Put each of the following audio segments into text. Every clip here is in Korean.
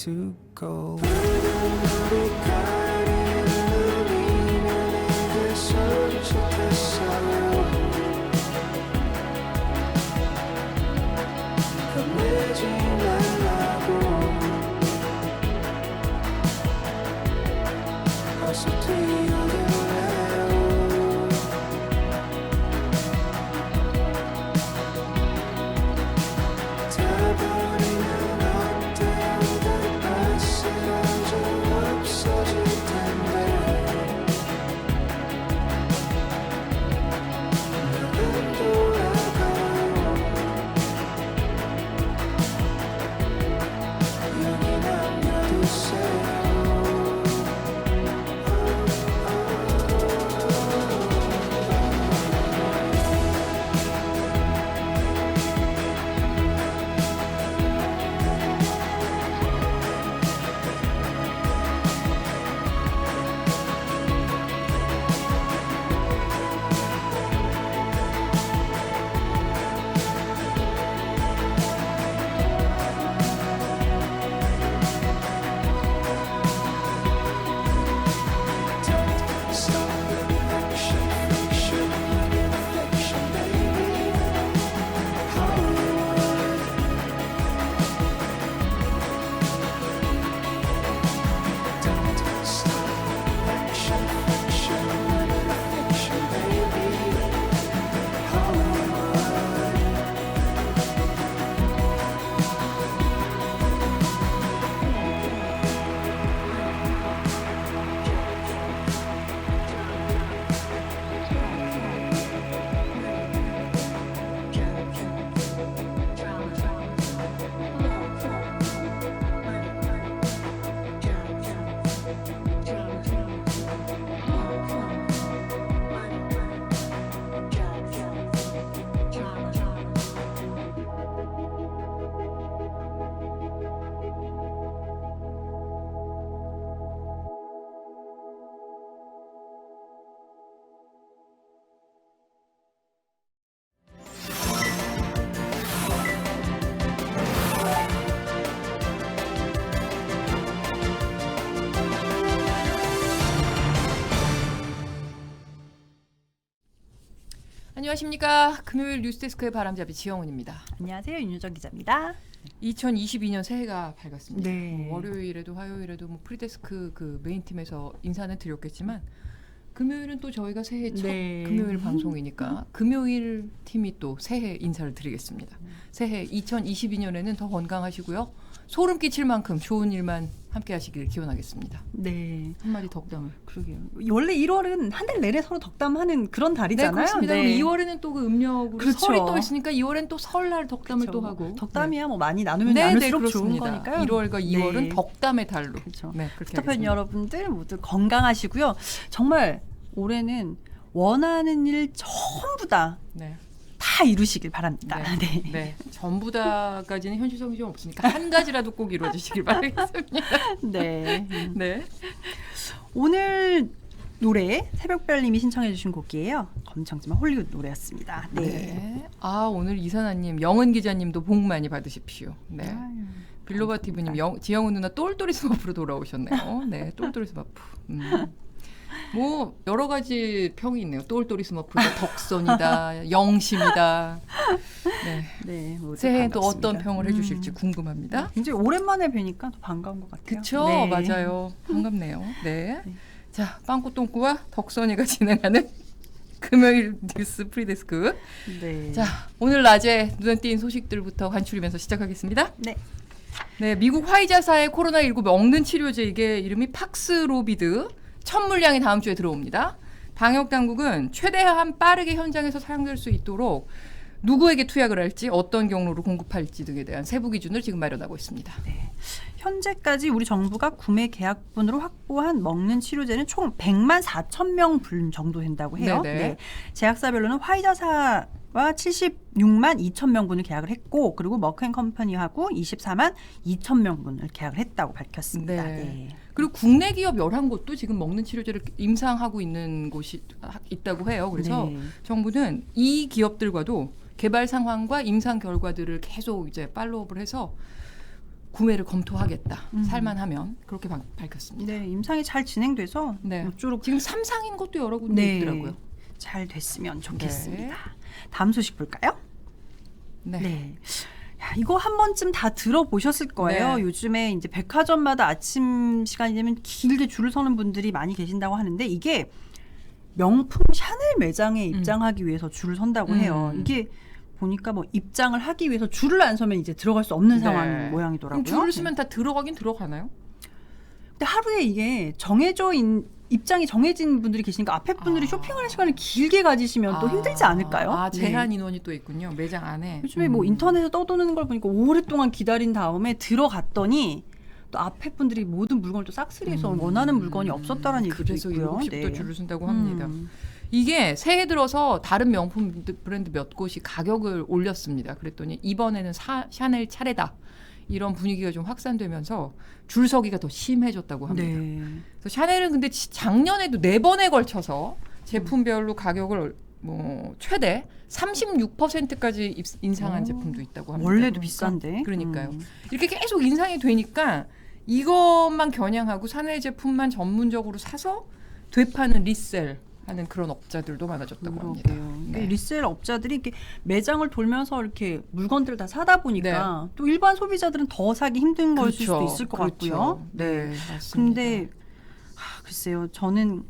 to go. 안녕하십니까. 금요일 뉴스데스크의 바람잡이 지영훈입니다. 안녕하세요. 윤유정 기자입니다. 2022년 새해가 밝았습니다. 네. 월요일에도 화요일에도 프리데스크 그 메인팀에서 인사는 드렸겠지만 금요일은 또 저희가 새해 첫 금요일 방송이니까 금요일 팀이 또 새해 인사를 드리겠습니다. 새해 2022년에는 더 건강하시고요. 소름 끼칠 만큼 좋은 일만 함께 하시길 기원하겠습니다. 네. 한마디 덕담을. 그러게요. 원래 1월은 한 달 내내 서로 덕담하는 그런 네, 달이잖아요. 그렇습니다. 그리고 2월에는 또 그 음력으로 그렇죠. 설이 또 있으니까 2월엔 또 설날 덕담을 또 하고. 덕담이야 뭐 많이 나누면 네, 나눌수록 네, 좋은 그렇습니다. 거니까요. 1월과 2월은 네. 덕담의 달로. 그렇죠. 네, 그렇게 스타팬 하겠습니다. 여러분들 모두 건강하시고요. 정말 올해는 원하는 일 전부 다 이루시길 바랍니다. 네. 네. 네. 전부 다까지는 현실성이 좀 없으니까 한 가지라도 꼭 이루어지시길 바라겠습니다. 네. 네. 오늘 노래 새벽별님이 신청해주신 곡이에요. 검정지만 홀리우드 노래였습니다. 네. 네. 아, 오늘 이사나님, 영은 기자님도 복 많이 받으십시오. 네. 빌로바 TV님, 지영은 누나 똘똘이 스머프로 돌아오셨네요. 네, 똘똘이 스머프. 뭐 여러 가지 평이 있네요. 똘똘이 스머프다, 덕선이다, 영심이다. 네. 네, 새해 또 어떤 평을 해주실지 궁금합니다. 굉장히 오랜만에 뵈니까 더 반가운 것 같아요. 그렇죠, 네. 맞아요. 반갑네요. 네. 네. 자, 빵꾸똥꾸와 덕선이가 진행하는 금요일 뉴스 프리데스크. 네. 자, 오늘 낮에 눈에 띈 소식들부터 간추리면서 시작하겠습니다. 네. 네, 미국 화이자사의 코로나19 먹는 치료제 이게 이름이 팍스로비드. 첫 물량이 다음 주에 들어옵니다. 방역 당국은 최대한 빠르게 현장에서 사용될 수 있도록 누구에게 투약을 할지 어떤 경로로 공급할지 등에 대한 세부 기준을 지금 마련하고 있습니다. 네. 현재까지 우리 정부가 구매 계약분으로 확보한 먹는 치료제는 총 100만 4천 명 분 정도 된다고 해요. 네네. 네. 제약사별로는 화이자사와 76만 2천 명분을 계약을 했고 그리고 머크앤컴퍼니하고 24만 2천 명분을 계약을 했다고 밝혔습니다. 네. 네. 그리고 국내 기업 11곳도 지금 먹는 치료제를 임상하고 있는 곳이 있다고 해요. 그래서 네. 정부는 이 기업들과도 개발 상황과 임상 결과들을 계속 이제 팔로우업을 해서 구매를 검토하겠다. 살만하면 그렇게 밝혔습니다. 네, 임상이 잘 진행돼서 네. 모쪼록 지금 3상인 것도 여러 군데 있더라고요. 잘 됐으면 좋겠습니다. 네. 다음 소식 볼까요? 네. 네. 야, 이거 한 번쯤 다 들어보셨을 거예요. 네. 요즘에 이제 백화점마다 아침 시간이 되면 길게 줄을 서는 분들이 많이 계신다고 하는데 이게 명품 샤넬 매장에 입장하기 위해서 줄을 선다고 해요. 이게 보니까 뭐 입장을 하기 위해서 줄을 안 서면 이제 들어갈 수 없는 상황 모양이더라고요. 그럼 줄을 쓰면 다 들어가긴 들어가나요? 근데 하루에 이게 입장이 정해진 분들이 계시니까 앞에 분들이 쇼핑하는 시간을 길게 가지시면 또 힘들지 않을까요? 아, 제한 네. 인원이 또 있군요. 매장 안에. 요즘에 뭐 인터넷에 떠도는 걸 보니까 오랫동안 기다린 다음에 들어갔더니 또 앞에 분들이 모든 물건을 또 싹쓸이해서 원하는 물건이 없었다라는 얘기도 그래서 있고요. 7시부터 줄을 쓴다고 합니다. 이게 새해 들어서 다른 명품 브랜드 몇 곳이 가격을 올렸습니다. 그랬더니 이번에는 샤넬 차례다. 이런 분위기가 좀 확산되면서 줄 서기가 더 심해졌다고 합니다. 네. 그래서 샤넬은 근데 작년에도 4번에 걸쳐서 제품별로 가격을 뭐 최대 36%까지 인상한 제품도 있다고 합니다. 원래도 그러니까 비싼데. 그러니까요. 이렇게 계속 인상이 되니까 이것만 겨냥하고 샤넬 제품만 전문적으로 사서 되파는 리셀 하는 그런 업자들도 많아졌다고 합니다. 네. 리셀 업자들이 이렇게 매장을 돌면서 이렇게 물건들을 다 사다 보니까 또 일반 소비자들은 더 사기 힘든 걸 수도 있을 것 같고요. 네, 맞습니다. 근데 글쎄요, 저는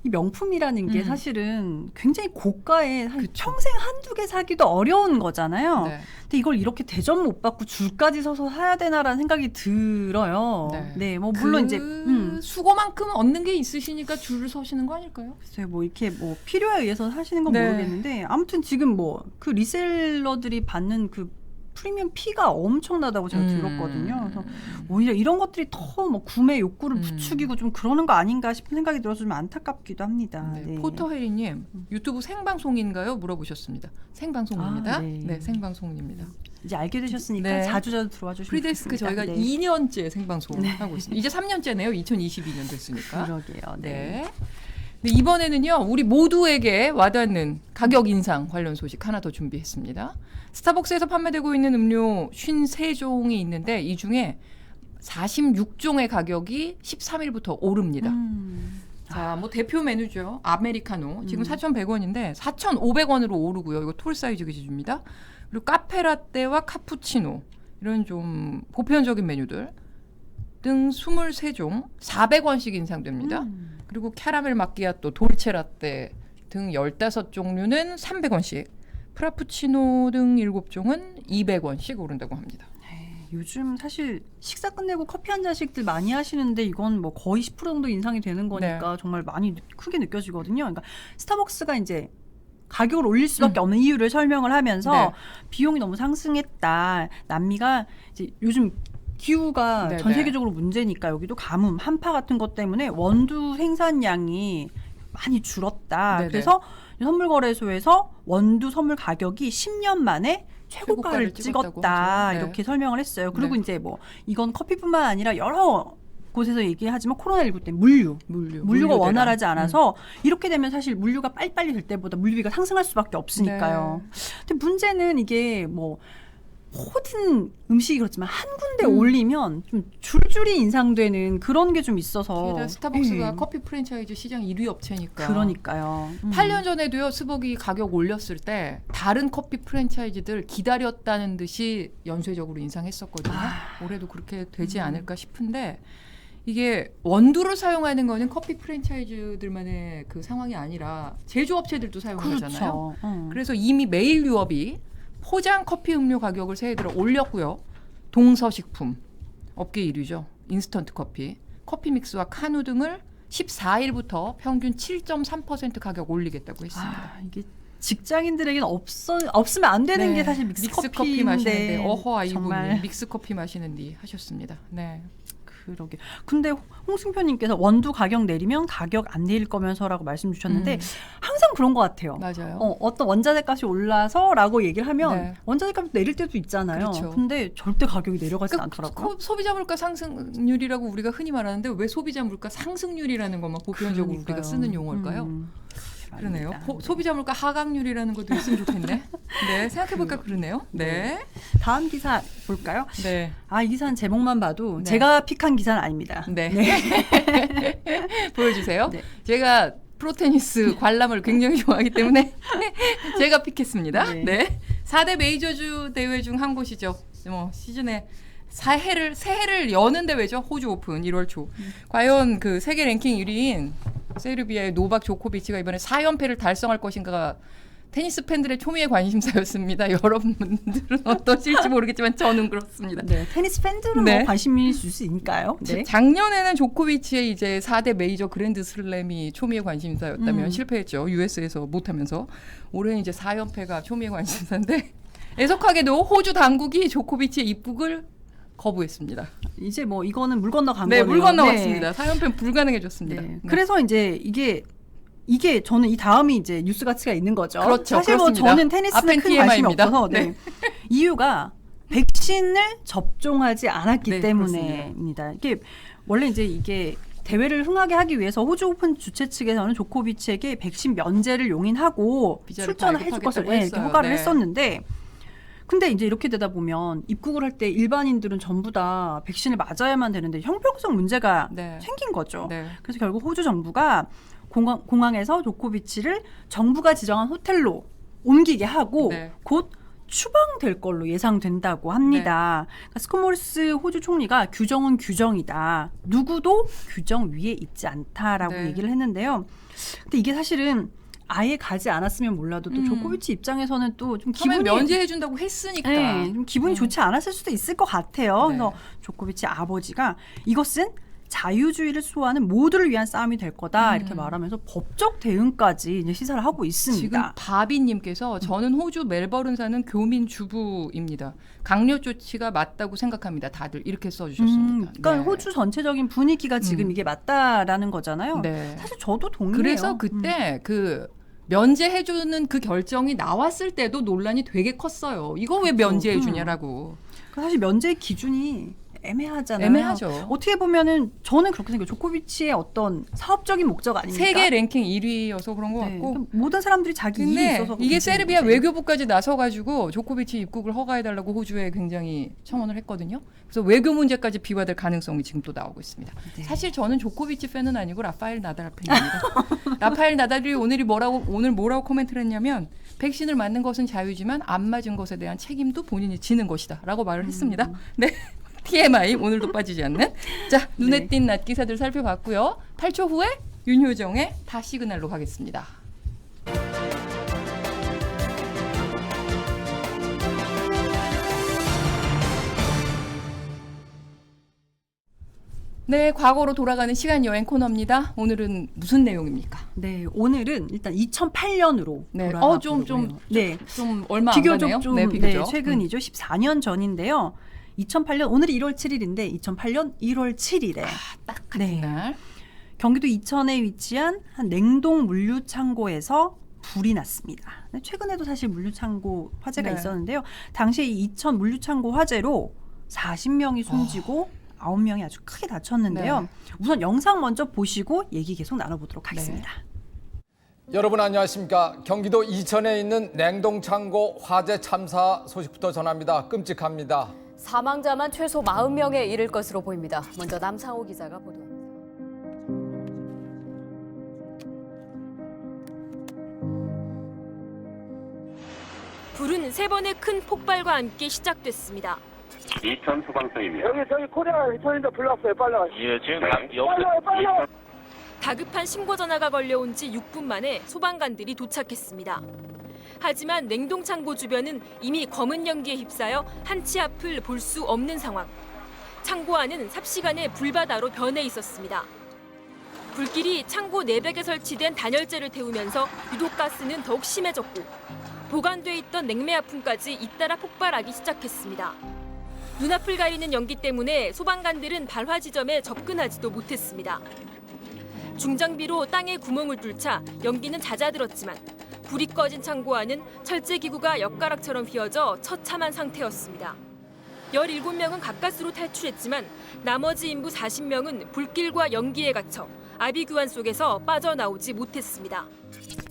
이 명품이라는 게 사실은 굉장히 고가의 평생 한두 개 사기도 어려운 거잖아요. 네. 근데 이걸 이렇게 대접 못 받고 줄까지 서서 사야 되나라는 생각이 들어요. 네, 뭐 물론 이제 수고만큼 얻는 게 있으시니까 줄을 서시는 거 아닐까요? 글쎄요, 뭐 이렇게 뭐 필요에 의해서 사시는 건 모르겠는데 아무튼 지금 뭐 그 리셀러들이 받는 그 프리미엄 피가 엄청나다고 제가 들었거든요. 그래서 오히려 이런 것들이 더 뭐 구매 욕구를 부추기고 좀 그러는 거 아닌가 싶은 생각이 들어서 좀 안타깝기도 합니다. 네. 네. 포터헤리님 유튜브 생방송인가요? 물어보셨습니다. 생방송입니다. 네, 생방송입니다. 이제 알게 되셨으니까 네. 자주 들어와 주시면 프리데스크 좋겠습니다. 저희가 2년째 생방송을 하고 있습니다. 이제 3년째네요. 2022년 됐으니까. 그러게요. 네. 네, 이번에는요, 우리 모두에게 와닿는 가격 인상 관련 소식 하나 더 준비했습니다. 스타벅스에서 판매되고 있는 음료 53종이 있는데 이 중에 46종의 가격이 13일부터 오릅니다. 자, 뭐 대표 메뉴죠. 아메리카노. 지금 4,100원인데 4,500원으로 오르고요. 이거 톨 사이즈 기준입니다. 그리고 카페라떼와 카푸치노. 이런 좀 보편적인 메뉴들 등 23종 400원씩 인상됩니다. 그리고 캐러멜 마끼아또, 돌체라떼 등 15종류는 300원씩, 프라푸치노 등 7종은 200원씩 오른다고 합니다. 요즘 사실 식사 끝내고 커피 한 잔씩들 많이 하시는데 이건 뭐 거의 10% 정도 인상이 되는 거니까 정말 많이 크게 느껴지거든요. 그러니까 스타벅스가 이제 가격을 올릴 수밖에 없는 이유를 설명을 하면서 비용이 너무 상승했다. 남미가 이제 요즘 기후가 전 세계적으로 문제니까 여기도 가뭄, 한파 같은 것 때문에 원두 생산량이 많이 줄었다. 그래서 선물거래소에서 원두 선물 가격이 10년 만에 최고가를 찍었다. 이렇게 설명을 했어요. 그리고 이제 뭐 이건 커피뿐만 아니라 여러 곳에서 얘기하지만 코로나19 때 물류가 원활하지 않아서 이렇게 되면 사실 물류가 빨리빨리 될 때보다 물류비가 상승할 수밖에 없으니까요. 근데 문제는 이게 뭐 모든 음식이 그렇지만 한 군데 올리면 좀 줄줄이 인상되는 그런 게 좀 있어서. 게다가 스타벅스가 커피 프랜차이즈 시장 1위 업체니까. 그러니까요. 8년 전에도요. 스벅이 가격 올렸을 때 다른 커피 프랜차이즈들 기다렸다는 듯이 연쇄적으로 인상했었거든요. 올해도 그렇게 되지 않을까 싶은데 이게 원두를 사용하는 거는 커피 프랜차이즈들만의 그 상황이 아니라 제조업체들도 사용하잖아요. 그래서 이미 메일 유업이 포장 커피 음료 가격을 새해 들어 올렸고요. 동서식품 업계 1위죠. 인스턴트 커피, 커피 믹스와 카누 등을 14일부터 평균 7.3% 가격 올리겠다고 했습니다. 이게 직장인들에게는 없으면 안 되는 게 사실 믹스커피 마시는데 어허 이분이 믹스커피 마시는디 하셨습니다. 네. 그러게. 근데 홍승표님께서 원두 가격 내리면 가격 안 내릴 거면서라고 말씀 주셨는데 항상 그런 것 같아요. 맞아요. 어떤 원자재 값이 올라서라고 얘기를 하면 원자재 값이 내릴 때도 있잖아요. 그렇죠. 근데 절대 가격이 내려가지 않더라고요. 소비자 물가 상승률이라고 우리가 흔히 말하는데 왜 소비자 물가 상승률이라는 것만 보편적으로 우리가 쓰는 용어일까요? 그러네요. 소비자 물가 하강률이라는 것도 있으면 좋겠네. 네, 생각해볼까 그러네요. 네. 다음 기사 볼까요? 네. 이 기사는 제목만 봐도 제가 픽한 기사는 아닙니다. 네. 보여주세요. 네. 제가 프로테니스 관람을 굉장히 좋아하기 때문에 제가 픽했습니다. 네. 4대 메이저주 대회 중 한 곳이죠. 시즌에 새해를 여는 대회죠. 호주 오픈 1월 초. 과연 그 세계 랭킹 1위인 세르비아의 노박 조코비치가 이번에 4연패를 달성할 것인가가 테니스 팬들의 초미의 관심사였습니다. 여러분들은 어떠실지 모르겠지만 저는 그렇습니다. 네, 테니스 팬들은 관심이 있을 수 있으니까요. 네. 작년에는 조코비치의 이제 4대 메이저 그랜드 슬램이 초미의 관심사였다면 실패했죠. US에서 못하면서. 올해는 이제 4연패가 초미의 관심사인데 애석하게도 호주 당국이 조코비치의 입국을 거부했습니다. 이제 뭐 이거는 물 건너간 거네요. 거네요. 물 건너갔습니다. 4연패는 불가능해졌습니다. 그래서 이제 이게 저는 이 다음이 이제 뉴스 가치가 있는 거죠. 그렇죠. 사실 뭐 저는 테니스는 큰 관심이 없어서 이유가 백신을 접종하지 않았기 때문에입니다. 이게 원래 이게 대회를 흥하게 하기 위해서 호주 오픈 주최 측에서는 조코비치에게 백신 면제를 용인하고 출전을 해줄 것을 허가를 했었는데 근데 이제 이렇게 되다 보면 입국을 할 때 일반인들은 전부 다 백신을 맞아야만 되는데 형평성 문제가 생긴 거죠. 그래서 결국 호주 정부가 공항에서 조코비치를 정부가 지정한 호텔로 옮기게 하고 곧 추방될 걸로 예상된다고 합니다. 그러니까 스콧 모리스 호주 총리가 규정은 규정이다. 누구도 규정 위에 있지 않다라고 얘기를 했는데요. 근데 이게 사실은 아예 가지 않았으면 몰라도 또 조코비치 입장에서는 또 좀 기분이 면제해준다고 했으니까 좀 기분이 좋지 않았을 수도 있을 것 같아요. 그래서 조코비치 아버지가 이것은 자유주의를 수호하는 모두를 위한 싸움이 될 거다 이렇게 말하면서 법적 대응까지 이제 시사를 하고 있습니다. 지금 바비님께서 저는 호주 멜버른 사는 교민 주부입니다. 강력 조치가 맞다고 생각합니다. 다들 이렇게 써주셨습니다. 그러니까 호주 전체적인 분위기가 지금 이게 맞다라는 거잖아요. 사실 저도 동의해요. 그래서 그때 그 면제해주는 그 결정이 나왔을 때도 논란이 되게 컸어요. 이거 왜 면제해주냐라고. 사실 면제 기준이 애매하잖아요. 애매하죠. 어떻게 보면은 저는 그렇게 생각해요. 조코비치의 어떤 사업적인 목적 아닙니까? 세계 랭킹 1위여서 그런 것 같고 모든 사람들이 자기 이익이 있어서 이게 세르비아 외교부까지 나서가지고 조코비치 입국을 허가해달라고 호주에 굉장히 청원을 했거든요. 그래서 외교 문제까지 비화될 가능성이 지금 또 나오고 있습니다. 사실 저는 조코비치 팬은 아니고 라파엘 나달 팬입니다. 라파엘 나달이 오늘 뭐라고 코멘트를 했냐면 백신을 맞는 것은 자유지만 안 맞은 것에 대한 책임도 본인이 지는 것이다 라고 말을 했습니다. 네. TMI 오늘도 빠지지 않는. 자, 눈에 띈 낮 기사들 살펴봤고요. 8초 후에 윤효정의 다 시그널로 가겠습니다. 네, 과거로 돌아가는 시간 여행 코너입니다. 오늘은 무슨 내용입니까? 네, 오늘은 일단 2008년으로 네, 돌아가 좀 보려고요. 네, 얼마 안 가네요. 비교적 좀 네, 비교적. 최근이죠. 14년 전인데요. 2008년 오늘이 1월 7일인데 2008년 1월 7일에 딱 같은 날. 경기도 이천에 위치한 한 냉동 물류 창고에서 불이 났습니다. 최근에도 사실 물류 창고 화재가 네. 있었는데요. 당시에 이 이천 물류 창고 화재로 40명이 숨지고 9명이 아주 크게 다쳤는데요. 네. 우선 영상 먼저 보시고 얘기 계속 나눠보도록 하겠습니다. 여러분 안녕하십니까. 경기도 이천에 있는 냉동창고 화재 참사 소식부터 전합니다. 끔찍합니다. 사망자만 최소 40명에 이를 것으로 보입니다. 먼저 남상호 기자가 보도합니다. 불은 3번의 큰 폭발과 함께 시작됐습니다. 이천 소방서입니다. 저기 코리아 이천인데 불났어요. 빨리 와. 예, 지금 빨리 와. 다급한 신고 전화가 걸려온 지 6분 만에 소방관들이 도착했습니다. 하지만 냉동창고 주변은 이미 검은 연기에 휩싸여 한치 앞을 볼 수 없는 상황. 창고 안은 삽시간에 불바다로 변해 있었습니다. 불길이 창고 내벽에 설치된 단열재를 태우면서 유독가스는 더욱 심해졌고 보관돼 있던 냉매화품까지 잇따라 폭발하기 시작했습니다. 눈앞을 가리는 연기 때문에 소방관들은 발화 지점에 접근하지도 못했습니다. 중장비로 땅에 구멍을 뚫자 연기는 잦아들었지만 불이 꺼진 창고 안은 철제 기구가 엿가락처럼 휘어져 처참한 상태였습니다. 17명은 가까스로 탈출했지만 나머지 인부 40명은 불길과 연기에 갇혀 아비규환 속에서 빠져나오지 못했습니다.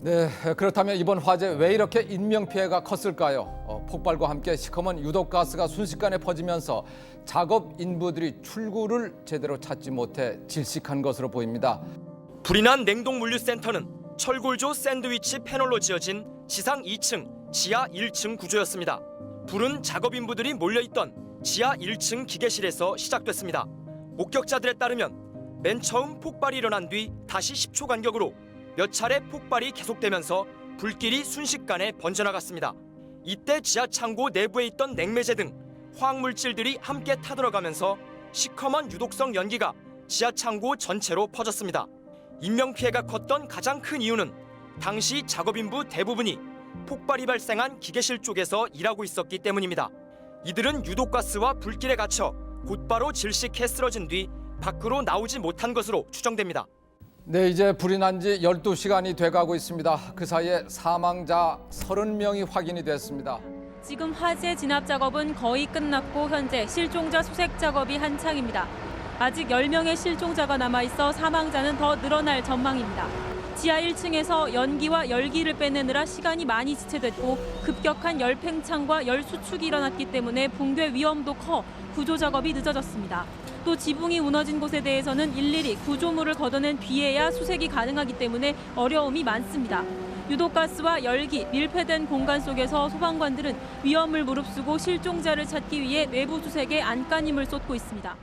네, 그렇다면 이번 화재 왜 이렇게 인명피해가 컸을까요? 폭발과 함께 시커먼 유독가스가 순식간에 퍼지면서 작업 인부들이 출구를 제대로 찾지 못해 질식한 것으로 보입니다. 불이 난 냉동물류센터는 철골조 샌드위치 패널로 지어진 지상 2층, 지하 1층 구조였습니다. 불은 작업인부들이 몰려있던 지하 1층 기계실에서 시작됐습니다. 목격자들에 따르면 맨 처음 폭발이 일어난 뒤 다시 10초 간격으로 몇 차례 폭발이 계속되면서 불길이 순식간에 번져나갔습니다. 이때 지하 창고 내부에 있던 냉매제 등 화학물질들이 함께 타들어가면서 시커먼 유독성 연기가 지하 창고 전체로 퍼졌습니다. 인명피해가 컸던 가장 큰 이유는 당시 작업인부 대부분이 폭발이 발생한 기계실 쪽에서 일하고 있었기 때문입니다. 이들은 유독가스와 불길에 갇혀 곧바로 질식해 쓰러진 뒤 밖으로 나오지 못한 것으로 추정됩니다. 네, 이제 불이 난 지 12시간이 돼가고 있습니다. 그 사이에 사망자 30명이 확인이 됐습니다. 지금 화재 진압 작업은 거의 끝났고 현재 실종자 수색 작업이 한창입니다. 아직 10명의 실종자가 남아있어 사망자는 더 늘어날 전망입니다. 지하 1층에서 연기와 열기를 빼내느라 시간이 많이 지체됐고 급격한 열 팽창과 열 수축이 일어났기 때문에 붕괴 위험도 커 구조 작업이 늦어졌습니다. 또 지붕이 무너진 곳에 대해서는 일일이 구조물을 걷어낸 뒤에야 수색이 가능하기 때문에 어려움이 많습니다. 유독가스와 열기, 밀폐된 공간 속에서 소방관들은 위험을 무릅쓰고 실종자를 찾기 위해 내부 수색에 안간힘을 쏟고 있습니다.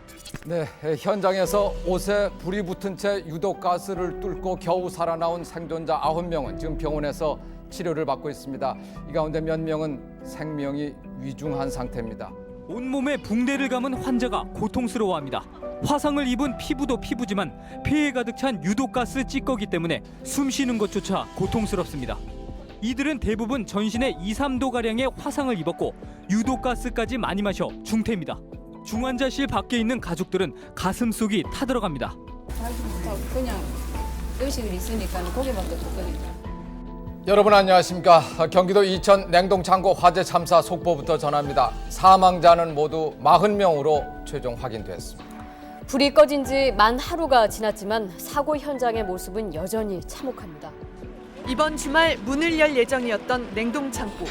네, 현장에서 옷에 불이 붙은 채 유독가스를 뚫고 겨우 살아나온 생존자 9명은 지금 병원에서 치료를 받고 있습니다. 이 가운데 몇 명은 생명이 위중한 상태입니다. 온몸에 붕대를 감은 환자가 고통스러워합니다. 화상을 입은 피부도 피부지만 폐에 가득 찬 유독가스 찌꺼기 때문에 숨 쉬는 것조차 고통스럽습니다. 이들은 대부분 전신에 2, 3도가량의 화상을 입었고 유독가스까지 많이 마셔 중태입니다. 중환자실 밖에 있는 가족들은 가슴속이 타들어갑니다. 그냥 의식이 있으니까 고개밖에 없거든요. 여러분 안녕하십니까. 경기도 이천 냉동창고 화재 참사 속보부터 전합니다. 사망자는 모두 40명으로 최종 확인됐습니다. 불이 꺼진 지 만 하루가 지났지만 사고 현장의 모습은 여전히 참혹합니다. 이번 주말 문을 열 예정이었던 냉동창고.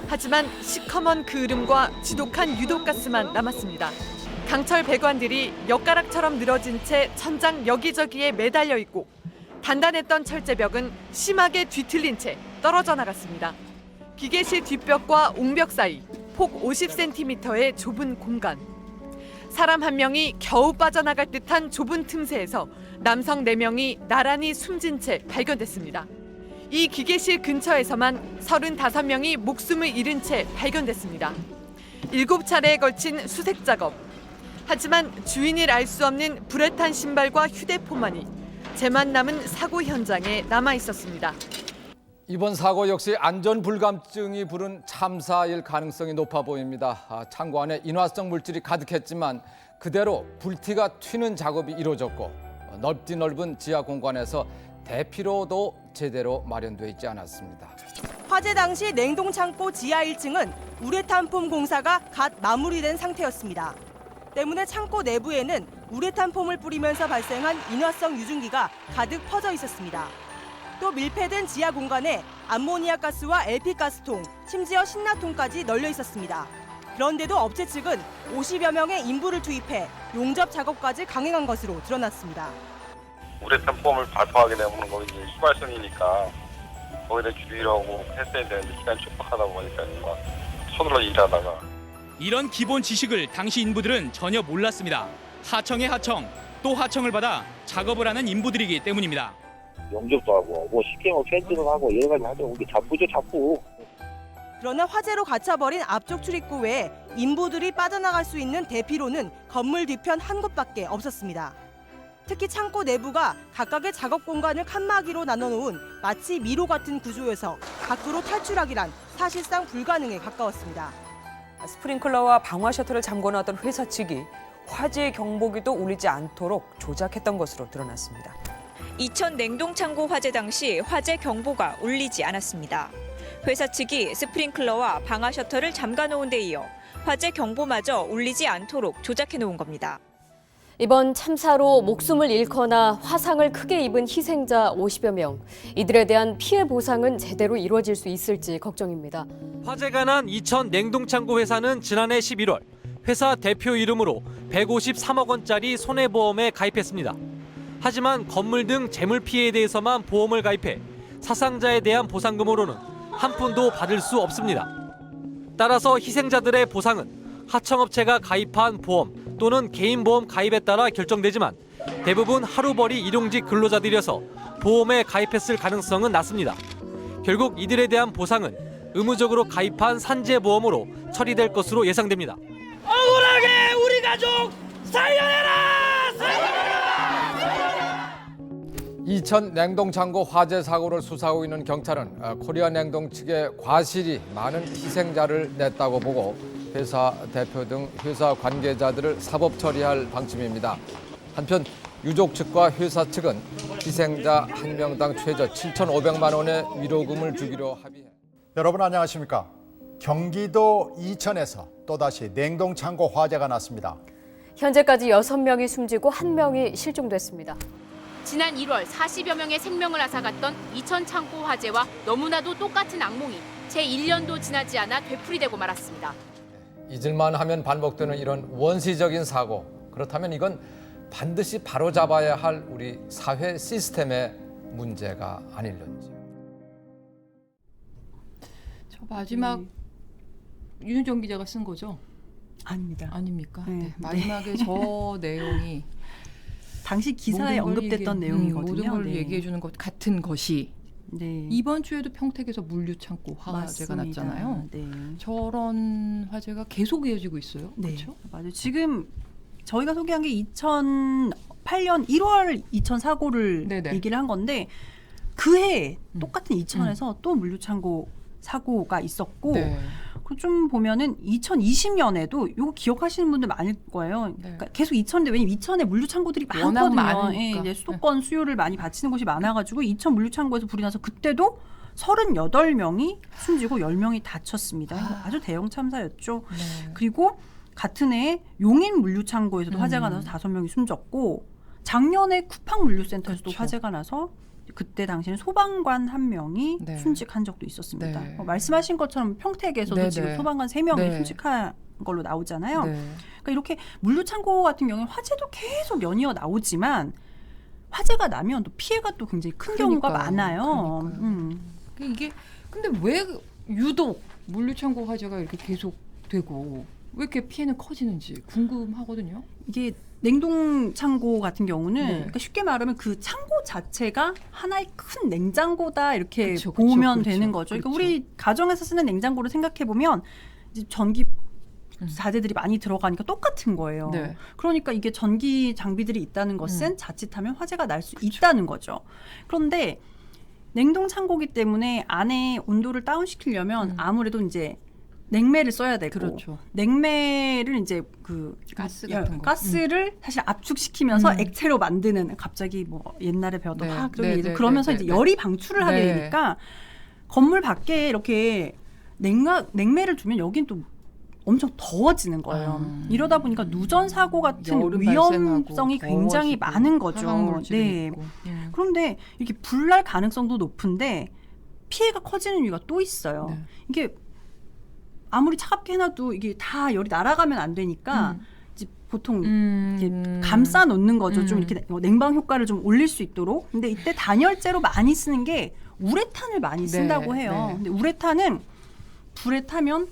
하지만 시커먼 그을음과 지독한 유독가스만 남았습니다. 강철 배관들이 엿가락처럼 늘어진 채 천장 여기저기에 매달려 있고 단단했던 철제벽은 심하게 뒤틀린 채 떨어져 나갔습니다. 기계실 뒷벽과 옹벽 사이 폭 50cm의 좁은 공간. 사람 한 명이 겨우 빠져나갈 듯한 좁은 틈새에서 남성 4명이 나란히 숨진 채 발견됐습니다. 이 기계실 근처에서만 35명이 목숨을 잃은 채 발견됐습니다. 7차례에 걸친 수색 작업. 하지만 주인일 알 수 없는 불에 탄 신발과 휴대폰만이 재만 남은 사고 현장에 남아 있었습니다. 이번 사고 역시 안전 불감증이 부른 참사일 가능성이 높아 보입니다. 창고 안에 인화성 물질이 가득했지만 그대로 불티가 튀는 작업이 이루어졌고 넓디 넓은 지하 공간에서 대피로도 제대로 마련돼 있지 않았습니다. 화재 당시 냉동창고 지하 1층은 우레탄 폼 공사가 갓 마무리된 상태였습니다. 때문에 창고 내부에는 우레탄 폼을 뿌리면서 발생한 인화성 유증기가 가득 퍼져 있었습니다. 또 밀폐된 지하 공간에 암모니아 가스와 LP 가스통, 심지어 신라통까지 널려 있었습니다. 그런데도 업체 측은 50여 명의 인부를 투입해 용접 작업까지 강행한 것으로 드러났습니다. 우레탄 폼을 발포하게 되면 거기 이제 휘발성이니까 거기다 주의하고 했어야 되는데 시간이 촉박하다 보니까 막 서둘러 일하다가 이런 기본 지식을 당시 인부들은 전혀 몰랐습니다. 하청의 하청, 또 하청을 받아 작업을 하는 인부들이기 때문입니다. 용접도 하고 뭐 쉽게 펜스도 하고 여러 가지 하죠. 이게 자꾸죠, 자꾸. 그러나 화재로 갇혀버린 앞쪽 출입구 외에 인부들이 빠져나갈 수 있는 대피로는 건물 뒤편 한 곳밖에 없었습니다. 특히 창고 내부가 각각의 작업 공간을 칸막이로 나눠놓은 마치 미로 같은 구조여서 밖으로 탈출하기란 사실상 불가능에 가까웠습니다. 스프링클러와 방화 셔터를 잠궈놨던 회사 측이 화재 경보기도 울리지 않도록 조작했던 것으로 드러났습니다. 이천 냉동창고 화재 당시 화재 경보가 울리지 않았습니다. 회사 측이 스프링클러와 방화 셔터를 잠가놓은 데 이어 화재 경보마저 울리지 않도록 조작해놓은 겁니다. 이번 참사로 목숨을 잃거나 화상을 크게 입은 희생자 50여 명. 이들에 대한 피해 보상은 제대로 이루어질 수 있을지 걱정입니다. 화재가 난 이천 냉동창고 회사는 지난해 11월 회사 대표 이름으로 153억 원짜리 손해보험에 가입했습니다. 하지만 건물 등 재물 피해에 대해서만 보험을 가입해 사상자에 대한 보상금으로는 한 푼도 받을 수 없습니다. 따라서 희생자들의 보상은 하청업체가 가입한 보험 또는 개인보험 가입에 따라 결정되지만 대부분 하루벌이 일용직 근로자들이어서 보험에 가입했을 가능성은 낮습니다. 결국 이들에 대한 보상은 의무적으로 가입한 산재보험으로 처리될 것으로 예상됩니다. 억울하게 우리 가족 살려내라! 살려내라! 이천 냉동창고 화재 사고를 수사하고 있는 경찰은 코리아 냉동 측의 과실이 많은 희생자를 냈다고 보고 회사 대표 등 회사 관계자들을 사법 처리할 방침입니다. 한편 유족 측과 회사 측은 희생자 한 명당 최저 7,500만 원의 위로금을 주기로 합의해. 여러분 안녕하십니까? 경기도 이천에서 또다시 냉동창고 화재가 났습니다. 현재까지 6명이 숨지고 1명이 실종됐습니다. 지난 1월 40여 명의 생명을 앗아갔던 이천 창고 화재와 너무나도 똑같은 악몽이 제 1년도 지나지 않아 되풀이되고 말았습니다. 잊을만 하면 반복되는 이런 원시적인 사고. 그렇다면 이건 반드시 바로잡아야 할 우리 사회 시스템의 문제가 아닐런지. 저 마지막 윤유정 기자가 쓴 거죠? 아닙니다. 아닙니까? 네. 네. 마지막에 저 내용이 당시 기사에 언급됐던 내용이거든요. 모든 걸 네. 얘기해 주는 것 같은 것이 네. 이번 주에도 평택에서 물류창고 화재가 맞습니다. 났잖아요. 네. 저런 화재가 계속 이어지고 있어요. 네, 그렇죠? 맞아요. 지금 저희가 소개한 게 2008년 1월 이천 사고를 네네. 얘기를 한 건데 그해 똑같은 이천에서 또 물류창고 사고가 있었고 네. 좀 보면은 2020년에도 이거 기억하시는 분들 많을 거예요. 그러니까 계속 이천인데 왜냐면 이천에 물류창고들이 워낙 많거든요. 많으니까. 예, 이제 수도권 수요를 많이 받치는 곳이 많아가지고 이천 물류창고에서 불이 나서 그때도 38명이 숨지고 10명이 다쳤습니다. 아주 대형 참사였죠. 네. 그리고 같은 해 용인 물류창고에서도 화재가 나서 5명이 숨졌고 작년에 쿠팡 물류센터에서도 그렇죠. 화재가 나서 그때 당시에는 소방관 1명이 네. 순직한 적도 있었습니다. 네. 말씀하신 것처럼 평택에서도 네, 지금 네. 소방관 3명이 네. 순직한 걸로 나오잖아요. 네. 그러니까 이렇게 물류창고 같은 경우는 화재도 계속 연이어 나오지만 화재가 나면 또 피해가 또 굉장히 큰 경우가 많아요. 이게 근데 왜 유독 물류창고 화재가 이렇게 계속 되고 왜 이렇게 피해는 커지는지 궁금하거든요. 이게 냉동 창고 같은 경우는 네. 그러니까 쉽게 말하면 그 창고 자체가 하나의 큰 냉장고다 이렇게 그쵸, 보면 그쵸, 되는 그쵸, 거죠. 그러니까 그쵸. 우리 가정에서 쓰는 냉장고를 생각해 보면 이제 전기 자재들이 많이 들어가니까 똑같은 거예요. 네. 그러니까 이게 전기 장비들이 있다는 것은 자칫하면 화재가 날 수 있다는 거죠. 그런데 냉동 창고기 때문에 안에 온도를 다운시키려면 아무래도 이제 냉매를 써야 되고 그렇죠. 냉매를 이제 그 가스 같은 거. 가스를 사실 압축시키면서 액체로 만드는 갑자기 뭐 옛날에 배웠던 네. 화학적인 네, 그러면서 네, 이제 네, 열이 방출을 하게 네. 되니까 건물 밖에 이렇게 냉매를 두면 여긴 또 엄청 더워지는 거예요. 이러다 보니까 누전 사고 같은 열은 위험성이 발생하고 굉장히 더워지고 많은 거죠. 화학물질이 네. 있고. 그런데 이렇게 불날 가능성도 높은데 피해가 커지는 이유가 또 있어요. 네. 이게 아무리 차갑게 해놔도 이게 다 열이 날아가면 안 되니까 이제 보통 이렇게 감싸 놓는 거죠. 좀 이렇게 냉방 효과를 좀 올릴 수 있도록. 근데 이때 단열재로 많이 쓰는 게 우레탄을 많이 쓴다고 해요. 네. 근데 우레탄은 불에 타면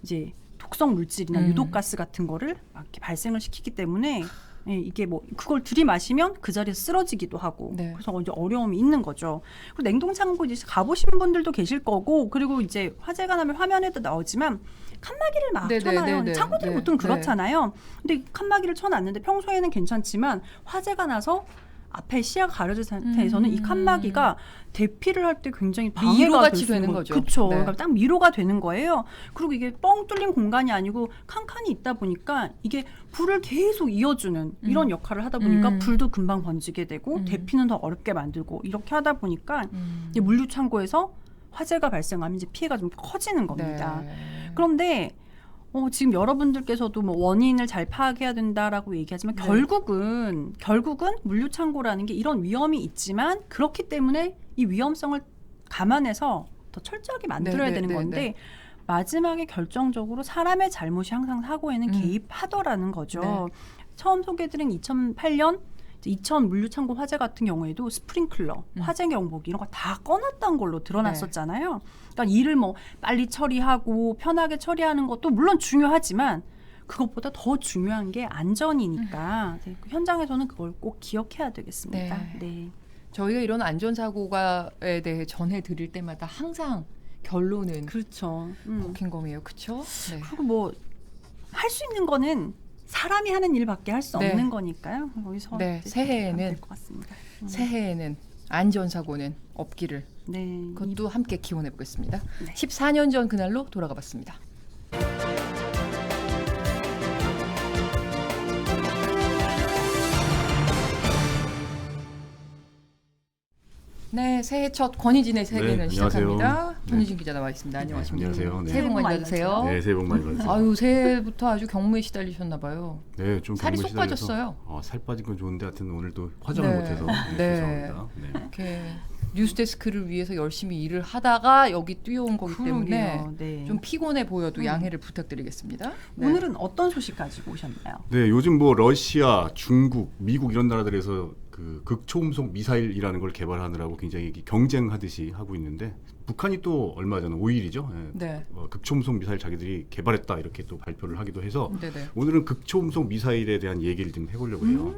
이제 독성 물질이나 유독가스 같은 거를 막 이렇게 발생을 시키기 때문에 예, 이게 뭐 그걸 들이마시면 그 자리에서 쓰러지기도 하고 그래서 이제 어려움이 있는 거죠. 그리고 냉동창고 이제 가보신 분들도 계실 거고 그리고 이제 화재가 나면 화면에도 나오지만 칸막이를 막 쳐놔요. 창고들이 보통 그렇잖아요. 근데 칸막이를 쳐놨는데 평소에는 괜찮지만 화재가 나서 앞에 시야가 가려진 상태에서는 이 칸막이가 대피를 할 때 굉장히 방해가 미로같이 될 수 있는 되는 거죠. 그렇죠. 네. 그러니까 딱 미로가 되는 거예요. 그리고 이게 뻥 뚫린 공간이 아니고 칸칸이 있다 보니까 이게 불을 계속 이어주는 이런 역할을 하다 보니까 불도 금방 번지게 되고 대피는 더 어렵게 만들고 이렇게 하다 보니까 이제 물류 창고에서 화재가 발생하면 이제 피해가 좀 커지는 겁니다. 그런데 지금 여러분들께서도 뭐 원인을 잘 파악해야 된다라고 얘기하지만 결국은 물류 창고라는 게 이런 위험이 있지만 그렇기 때문에 이 위험성을 감안해서 더 철저하게 만들어야 되는 건데 마지막에 결정적으로 사람의 잘못이 항상 사고에는 개입하더라는 거죠. 처음 소개해드린 2008년 이천 물류창고 화재 같은 경우에도 스프링클러, 화재 경보기 이런 거 다 꺼놨던 걸로 드러났었잖아요. 그러니까 일을 뭐 빨리 처리하고 편하게 처리하는 것도 물론 중요하지만 그것보다 더 중요한 게 안전이니까 현장에서는 그걸 꼭 기억해야 되겠습니다. 네. 저희가 이런 안전사고에 대해 전해드릴 때마다 항상 결론은 그렇죠. 버킹검이에요. 그렇죠? 네. 그리고 뭐 할 수 있는 거는 사람이 하는 일밖에 할 수 네. 없는 거니까요. 거기서 새해에는 같습니다. 새해에는 안전사고는 없기를 그것도 함께 기원해 보겠습니다. 14년 전 그날로 돌아가 봤습니다. 네, 새해 첫 권희진의 세계는 시작합니다. 권희진 기자 나와 있습니다. 안녕하십니까? 안녕하세요. 새해 복 많이 받으세요. 네, 새해 복 많이 받으세요. 아유, 새해부터 아주 경무에 시달리셨나 봐요. 네, 좀 살이 경무에 쏙 빠졌어요. 살 빠진 건 좋은데 하여튼 오늘도 화장을 못해서 죄송합니다. 네. 이렇게 뉴스데스크를 위해서 열심히 일을 하다가 여기 뛰어온 거기 때문에 좀 피곤해 보여도 양해를 부탁드리겠습니다. 오늘은 어떤 소식 가지고 오셨나요? 네, 요즘 뭐 러시아, 중국, 미국 이런 나라들에서 그 극초음속 미사일이라는 걸 개발하느라고 굉장히 경쟁하듯이 하고 있는데 북한이 또 얼마 전 5일이죠. 극초음속 미사일 자기들이 개발했다 이렇게 또 발표를 하기도 해서 오늘은 극초음속 미사일에 대한 얘기를 좀 해보려고 해요.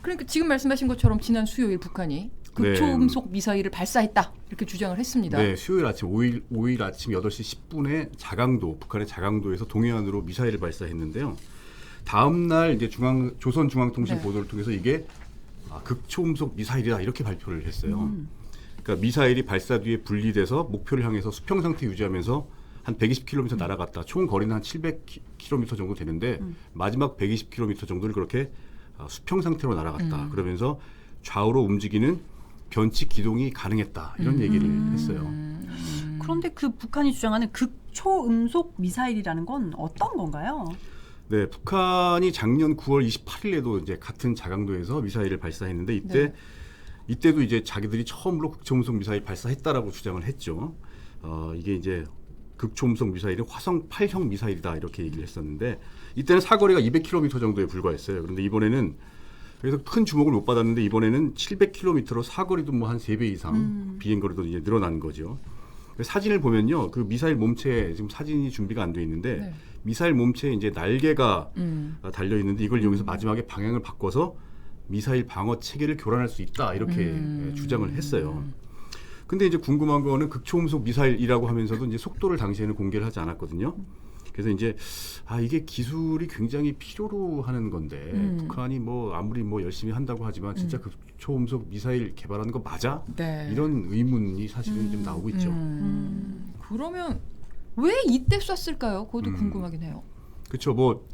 그러니까 지금 말씀하신 것처럼 지난 수요일 북한이 극초음속 미사일을 발사했다 이렇게 주장을 했습니다. 네, 수요일 아침 5일 아침 8시 10분에 자강도 북한의 자강도에서 동해안으로 미사일을 발사했는데요. 다음 날 이제 조선중앙통신 보도를 통해서 이게 극초음속 미사일이다 이렇게 발표를 했어요. 그러니까 미사일이 발사 뒤에 분리돼서 목표를 향해서 수평 상태 유지하면서 한 120km 날아갔다. 총 거리는 한 700km 정도 되는데 마지막 120km 정도를 그렇게 수평 상태로 날아갔다. 그러면서 좌우로 움직이는 변칙 기동이 가능했다. 이런 얘기를 했어요. 그런데 그 북한이 주장하는 극초음속 미사일이라는 건 어떤 건가요? 네, 북한이 작년 9월 28일에도 이제 같은 자강도에서 미사일을 발사했는데 이때도 이제 자기들이 처음으로 극초음속 미사일 발사했다라고 주장을 했죠. 이게 이제 극초음속 미사일은 화성 8형 미사일이다 이렇게 얘기를 했었는데 이때는 사거리가 200km 정도에 불과했어요. 그런데 이번에는 그래서 큰 주목을 못 받았는데 이번에는 700km로 사거리도 뭐 한 3배 이상 비행거리도 이제 늘어난 거죠. 사진을 보면요, 그 미사일 몸체에 지금 사진이 준비가 안 돼 있는데 미사일 몸체에 이제 날개가 달려 있는데 이걸 이용해서 마지막에 방향을 바꿔서 미사일 방어 체계를 교란할 수 있다 이렇게 주장을 했어요. 근데 이제 궁금한 거는 극초음속 미사일이라고 하면서도 이제 속도를 당시에는 공개를 하지 않았거든요. 그래서 이제 이게 기술이 굉장히 필요로 하는 건데 북한이 뭐 아무리 뭐 열심히 한다고 하지만 진짜 극초음속 미사일 개발하는 거 맞아? 네. 이런 의문이 사실은 좀 나오고 있죠. 그러면 왜 이때 쐈을까요? 그것도 궁금하긴 해요. 그렇죠. 뭐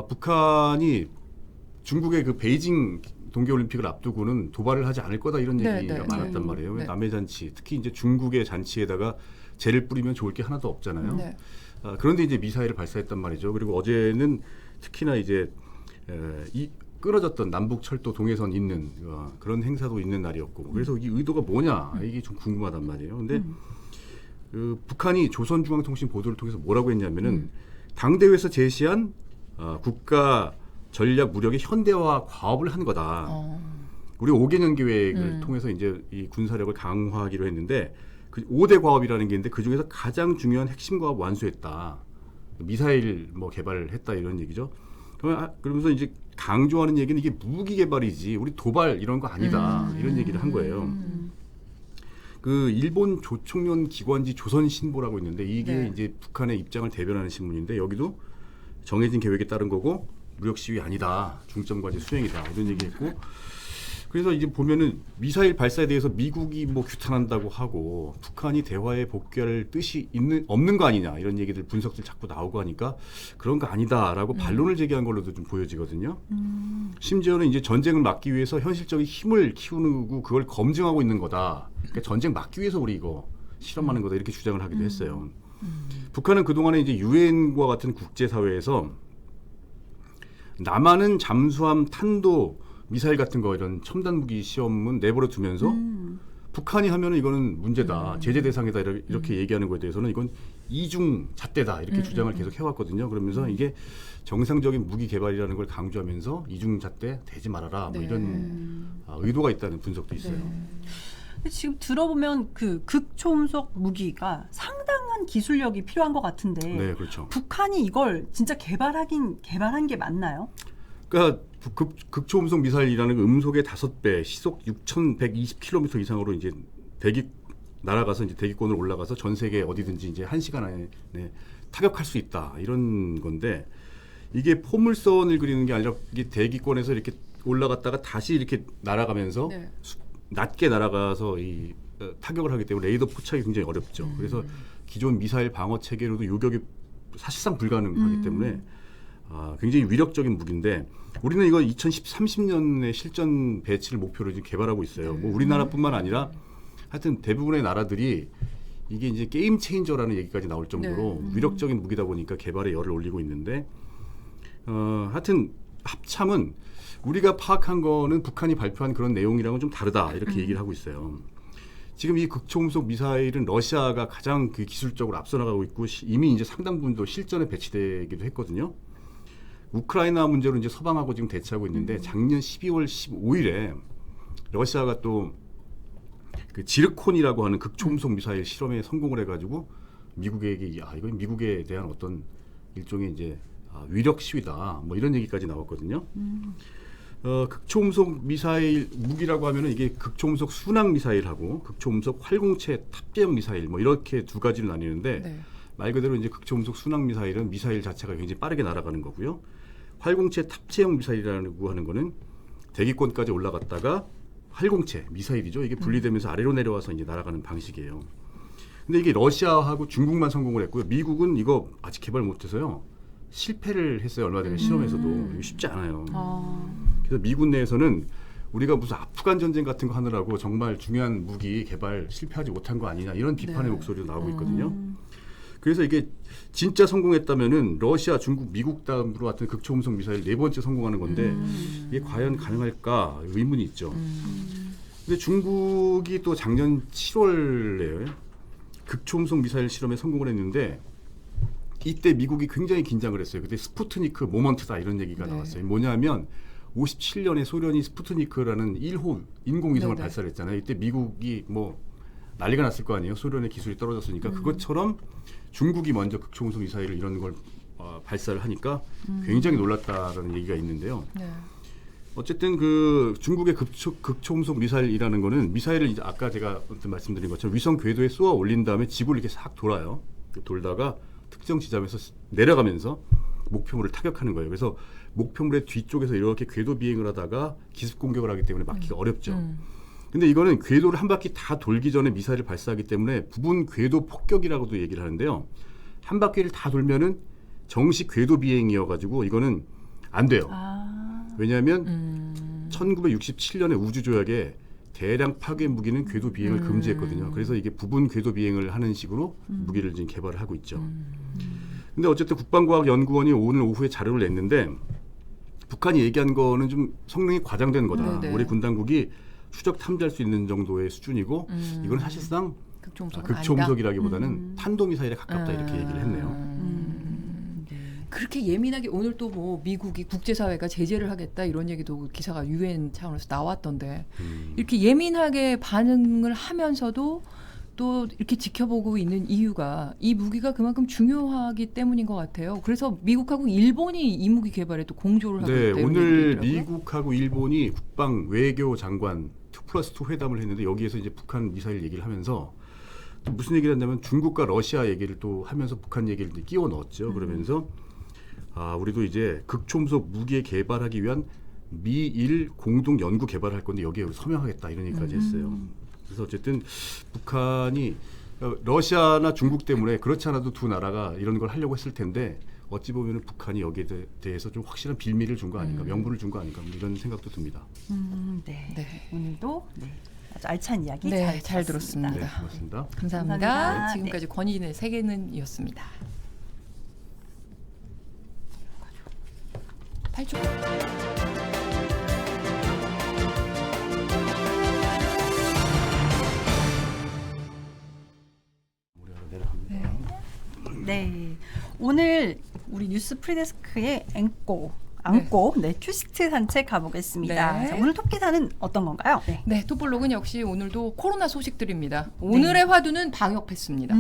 북한이 중국의 그 베이징 동계올림픽을 앞두고는 도발을 하지 않을 거다 이런 얘기가 많았단 말이에요. 남해 잔치, 특히 이제 중국의 잔치에다가 재를 뿌리면 좋을 게 하나도 없잖아요. 그런데 이제 미사일을 발사했단 말이죠. 그리고 어제는 특히나 이제 이 끊어졌던 남북 철도 동해선 있는 그런 행사도 있는 날이었고, 그래서 이 의도가 뭐냐 이게 좀 궁금하단 말이에요. 근데 그 북한이 조선중앙통신 보도를 통해서 뭐라고 했냐면은 당대회에서 제시한 국가 전략 무력의 현대화 과업을 한 거다. 우리 5개년 계획을 통해서 이제 이 군사력을 강화하기로 했는데 그 5대 과업이라는 게 있는데 그 중에서 가장 중요한 핵심 과업 완수했다. 미사일 뭐 개발을 했다 이런 얘기죠. 그러면서 이제 강조하는 얘기는 이게 무기 개발이지 우리 도발 이런 거 아니다. 이런 얘기를 한 거예요. 그 일본 조총련 기관지 조선신보라고 있는데 이게 이제 북한의 입장을 대변하는 신문인데 여기도 정해진 계획에 따른 거고 무력 시위 아니다. 중점 과제 수행이다. 이런 얘기했고 그래서 이제 보면은 미사일 발사에 대해서 미국이 뭐 규탄한다고 하고 북한이 대화에 복귀할 뜻이 없는 거 아니냐 이런 얘기들 분석들 자꾸 나오고 하니까 그런 거 아니다라고 반론을 제기한 걸로도 좀 보여지거든요. 심지어는 이제 전쟁을 막기 위해서 현실적인 힘을 키우고 그걸 검증하고 있는 거다. 그러니까 전쟁 막기 위해서 우리 이거 실험하는 거다 이렇게 주장을 하기도 했어요. 북한은 그동안에 이제 유엔과 같은 국제사회에서 남한은 잠수함 탄도 미사일 같은 거 이런 첨단 무기 시험은 내버려 두면서 북한이 하면은 이거는 문제다. 제재 대상이다. 이렇게 얘기하는 거에 대해서는 이건 이중 잣대다. 이렇게 주장을 계속 해왔거든요. 그러면서 이게 정상적인 무기 개발이라는 걸 강조하면서 이중 잣대 되지 말아라. 뭐 이런 의도가 있다는 분석도 있어요. 근데 지금 들어보면 그 극초음속 무기가 상당한 기술력이 필요한 것 같은데 네, 그렇죠. 북한이 이걸 진짜 개발한 게 맞나요? 그러니까 극초음속 미사일이라는 그 음속의 5배, 시속 6,120km 이상으로 이제 날아가서 이제 대기권을 올라가서 전 세계 어디든지 이제 1시간 안에 타격할 수 있다 이런 건데 이게 포물선을 그리는 게 아니라 이게 대기권에서 이렇게 올라갔다가 다시 이렇게 날아가면서 낮게 날아가서 이 타격을 하기 때문에 레이더 포착이 굉장히 어렵죠. 그래서 기존 미사일 방어 체계로도 요격이 사실상 불가능하기 때문에 굉장히 위력적인 무기인데 우리는 이거 2030년에 실전 배치를 목표로 지금 개발하고 있어요. 뭐 우리나라뿐만 아니라 하여튼 대부분의 나라들이 이게 이제 게임 체인저라는 얘기까지 나올 정도로 위력적인 무기다 보니까 개발에 열을 올리고 있는데 하여튼 합참은 우리가 파악한 거는 북한이 발표한 그런 내용이랑은 좀 다르다 이렇게 얘기를 하고 있어요. 지금 이 극초음속 미사일은 러시아가 가장 그 기술적으로 앞서 나가고 있고 이미 이제 상당 부분도 실전에 배치되기도 했거든요. 우크라이나 문제로 이제 서방하고 지금 대치하고 있는데 작년 12월 15일에 러시아가 또 그 지르콘이라고 하는 극초음속 미사일 실험에 성공을 해가지고 미국에게 이건 미국에 대한 어떤 일종의 이제 위력 시위다 뭐 이런 얘기까지 나왔거든요. 극초음속 미사일 무기라고 하면은 이게 극초음속 순항 미사일하고 극초음속 활공체 탑재형 미사일 뭐 이렇게 두 가지로 나뉘는데 말 그대로 이제 극초음속 순항 미사일은 미사일 자체가 굉장히 빠르게 날아가는 거고요. 활공체 탑재형 미사일이라고 하는 거는 대기권까지 올라갔다가 활공체 미사일이죠. 이게 분리되면서 아래로 내려와서 이제 날아가는 방식이에요. 근데 이게 러시아하고 중국만 성공을 했고요. 미국은 이거 아직 개발 못해서요. 실패를 했어요. 얼마 전에 실험에서도. 이거 쉽지 않아요. 그래서 미군 내에서는 우리가 무슨 아프간 전쟁 같은 거 하느라고 정말 중요한 무기 개발 실패하지 못한 거 아니냐 이런 비판의 목소리도 나오고 있거든요. 그래서 이게 진짜 성공했다면은 러시아, 중국, 미국 다음으로 같은 극초음속 미사일 4번째 성공하는 건데 이게 과연 가능할까 의문이 있죠. 근데 중국이 또 작년 7월에 극초음속 미사일 실험에 성공을 했는데 이때 미국이 굉장히 긴장을 했어요. 그때 스푸트니크 모먼트다 이런 얘기가 나왔어요. 뭐냐면 57년에 소련이 스푸트니크라는 1호 인공위성을 발사를 했잖아요. 이때 미국이 뭐 난리가 났을 거 아니에요. 소련의 기술이 떨어졌으니까 그것처럼 중국이 먼저 극초음속 미사일을 이런 걸 발사를 하니까 굉장히 놀랐다라는 얘기가 있는데요. 어쨌든 그 중국의 극초음속 미사일이라는 거는 미사일을 이제 아까 제가 말씀드린 것처럼 위성 궤도에 쏘아 올린 다음에 지구를 이렇게 싹 돌아요. 돌다가 특정 지점에서 내려가면서 목표물을 타격하는 거예요. 그래서 목표물의 뒤쪽에서 이렇게 궤도 비행을 하다가 기습 공격을 하기 때문에 막기가 어렵죠. 근데 이거는 궤도를 한 바퀴 다 돌기 전에 미사일을 발사하기 때문에 부분 궤도 폭격이라고도 얘기를 하는데요. 한 바퀴를 다 돌면은 정식 궤도 비행이어가지고 이거는 안 돼요. 왜냐하면 1967년에 우주조약에 대량 파괴 무기는 궤도 비행을 금지했거든요. 그래서 이게 부분 궤도 비행을 하는 식으로 무기를 지금 개발을 하고 있죠. 근데 어쨌든 국방과학연구원이 오늘 오후에 자료를 냈는데 북한이 얘기한 거는 좀 성능이 과장된 거다. 네네. 우리 군 당국이 추적 탐지할 수 있는 정도의 수준이고 이건 사실상 극초음속이라기보다는 탄도미사일에 가깝다 이렇게 얘기를 했네요. 그렇게 예민하게 오늘 또 뭐 미국이 국제사회가 제재를 하겠다 이런 얘기도 기사가 UN 차원에서 나왔던데 이렇게 예민하게 반응을 하면서도 또 이렇게 지켜보고 있는 이유가 이 무기가 그만큼 중요하기 때문인 것 같아요. 그래서 미국하고 일본이 이 무기 개발에 또 공조를 하고 네, 있다. 오늘 미국하고 일본이 국방 외교 장관 2+2 회담을 했는데 여기에서 이제 북한 미사일 얘기를 하면서 또 무슨 얘기를 했냐면 중국과 러시아 얘기를 또 하면서 북한 얘기를 끼워 넣었죠. 그러면서 우리도 이제 극초음속 무기에 개발하기 위한 미일 공동 연구 개발할 건데 여기에 서명하겠다 이런 얘기까지 했어요. 그래서 어쨌든 북한이 러시아나 중국 때문에 그렇지 않아도 두 나라가 이런 걸 하려고 했을 텐데 어찌 보면 북한이 여기에 대해서 좀 확실한 빌미를 준 거 아닌가, 명분을 준 거 아닌가 이런 생각도 듭니다. 네. 오늘도 아주 알찬 이야기 잘 들었습니다. 네, 고맙습니다. 감사합니다. 지금까지 권인의 세계는이었습니다. 8초. 네. 오늘 우리 뉴스 프리데스크의 안고 큐시트 산책 가보겠습니다. 네. 자, 오늘 톱 기사는 어떤 건가요? 네, 톱블록은 역시 오늘도 코로나 소식들입니다. 오늘의 화두는 방역 패스입니다.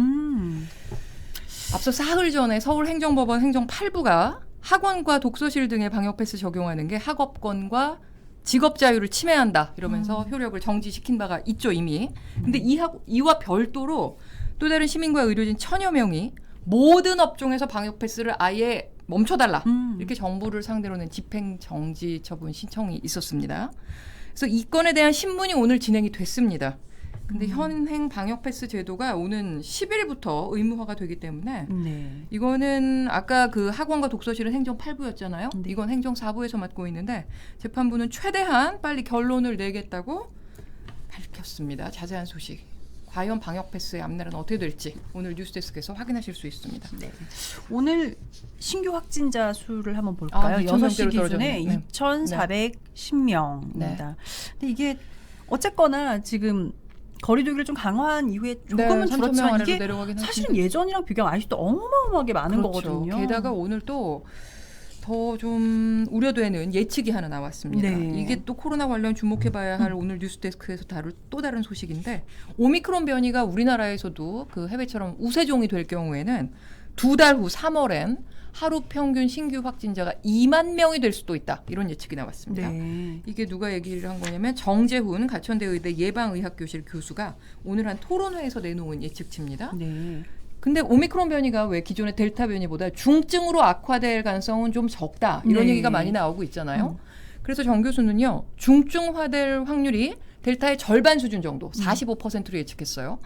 앞서 사흘 전에 서울행정법원 행정 8부가 학원과 독서실 등의 방역 패스 적용하는 게 학업권과 직업 자유를 침해한다 이러면서 효력을 정지시킨 바가 있죠 이미. 근데 이와 별도로 또 다른 시민과 의료진 1000여 명이 모든 업종에서 방역 패스를 아예 멈춰달라 이렇게 정부를 상대로 낸 집행 정지 처분 신청이 있었습니다. 그래서 이 건에 대한 신문이 오늘 진행이 됐습니다. 근데 현행 방역 패스 제도가 오는 10일부터 의무화가 되기 때문에 이거는 아까 그 학원과 독서실은 행정 8부였잖아요. 이건 행정 4부에서 맡고 있는데 재판부는 최대한 빨리 결론을 내겠다고 밝혔습니다. 자세한 소식. 과연 방역 패스의 앞날은 어떻게 될지 오늘 뉴스데스크에서 확인하실 수 있습니다. 네. 오늘 신규 확진자 수를 한번 볼까요? 6시 기준에 2,410명입니다. 근데 이게 어쨌거나 지금 거리두기를 좀 강화한 이후에 조금은 줄었지만 이게 사실은 예전이랑 비교하면 아직도 어마어마하게 많은 거거든요. 게다가 오늘 또 더 좀 우려되는 예측이 하나 나왔습니다. 이게 또 코로나 관련 주목해봐야 할 오늘 뉴스데스크에서 다룰 또 다른 소식인데 오미크론 변이가 우리나라에서도 그 해외처럼 우세종이 될 경우에는 2달 후 3월엔 하루 평균 신규 확진자가 2만 명이 될 수도 있다. 이런 예측이 나왔습니다. 이게 누가 얘기를 한 거냐면 정재훈 가천대 의대 예방의학교실 교수가 오늘 한 토론회에서 내놓은 예측치입니다. 근데 오미크론 변이가 왜 기존의 델타 변이보다 중증으로 악화될 가능성은 좀 적다. 이런 얘기가 많이 나오고 있잖아요. 그래서 정 교수는요. 중증화될 확률이 델타의 절반 수준 정도, 45%로 예측했어요.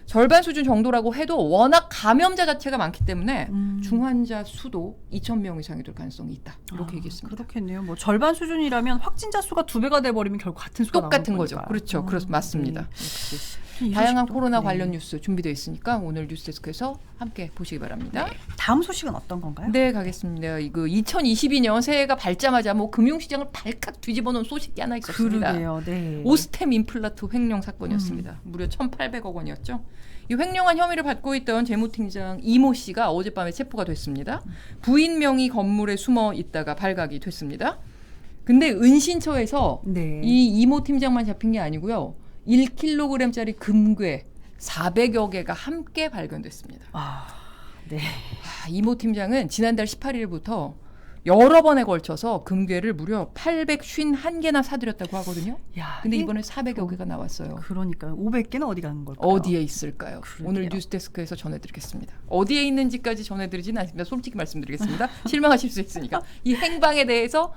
절반 수준 정도라고 해도 워낙 감염자 자체가 많기 때문에 중환자 수도 2,000명 이상이 될 가능성이 있다. 이렇게 얘기했습니다. 그렇겠네요. 뭐 절반 수준이라면 확진자 수가 2배가 돼버리면 결국 같은 수가 똑같은 거죠. 거니까. 그렇죠. 맞습니다. 역시. 다양한 코로나 관련 뉴스 준비되어 있으니까 오늘 뉴스데스크에서 함께 보시기 바랍니다. 다음 소식은 어떤 건가요? 네, 가겠습니다. 이거 2022년 새해가 밝자마자 뭐 금융시장을 발칵 뒤집어놓은 소식이 하나 있었습니다. 그러게요. 오스템 임플라트 횡령 사건이었습니다. 무려 1,800억 원이었죠. 이 횡령한 혐의를 받고 있던 재무팀장 이모 씨가 어젯밤에 체포가 됐습니다. 부인 명의 건물에 숨어 있다가 발각이 됐습니다. 근데 은신처에서 이 이모 팀장만 잡힌 게 아니고요. 1kg짜리 금괴 400여 개가 함께 발견됐습니다. 이모 팀장은 지난달 18일부터 여러 번에 걸쳐서 금괴를 무려 851개나 사들였다고 하거든요. 야, 근데 이번에 400여 개가 나왔어요. 그러니까요. 500개는 어디 가는 걸까요? 어디에 있을까요? 그러게요. 오늘 뉴스데스크에서 전해드리겠습니다. 어디에 있는지까지 전해드리지는 않습니다. 솔직히 말씀드리겠습니다. 실망하실 수 있으니까. 이 행방에 대해서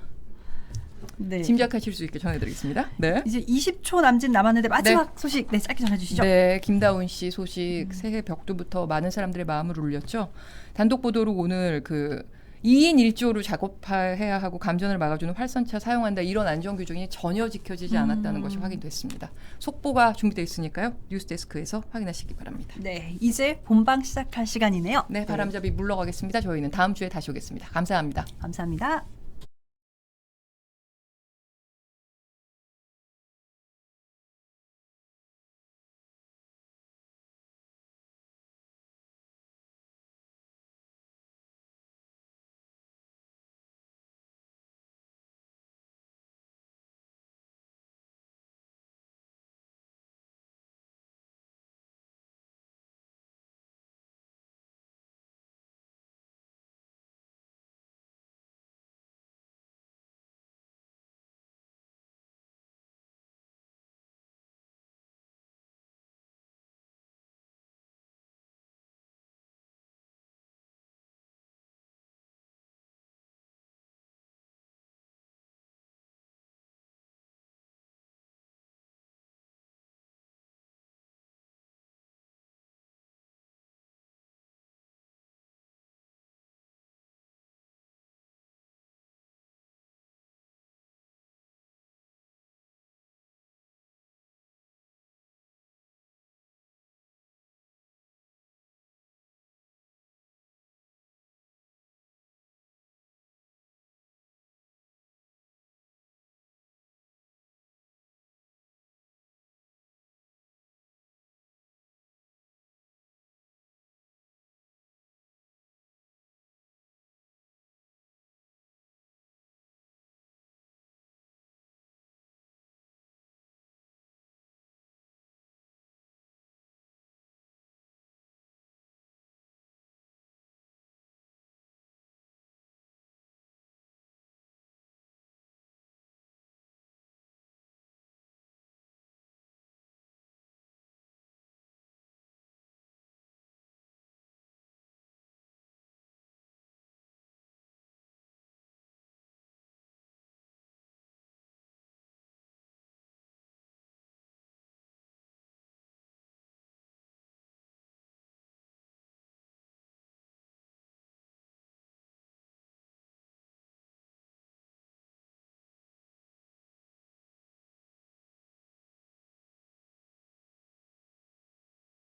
네. 짐작하실 수 있게 전해드리겠습니다. 네. 이제 20초 남짓 남았는데 마지막 소식 네, 짧게 전해주시죠. 네, 김다운 씨 소식 새해 벽두부터 많은 사람들의 마음을 울렸죠. 단독 보도로 오늘 그 2인 1조로 작업해야 하고 감전을 막아주는 활선차 사용한다 이런 안전 규정이 전혀 지켜지지 않았다는 것이 확인됐습니다. 속보가 준비되어 있으니까요. 뉴스데스크에서 확인하시기 바랍니다. 네, 이제 본방 시작할 시간이네요. 네, 바람잡이 물러가겠습니다. 저희는 다음 주에 다시 오겠습니다. 감사합니다. 감사합니다.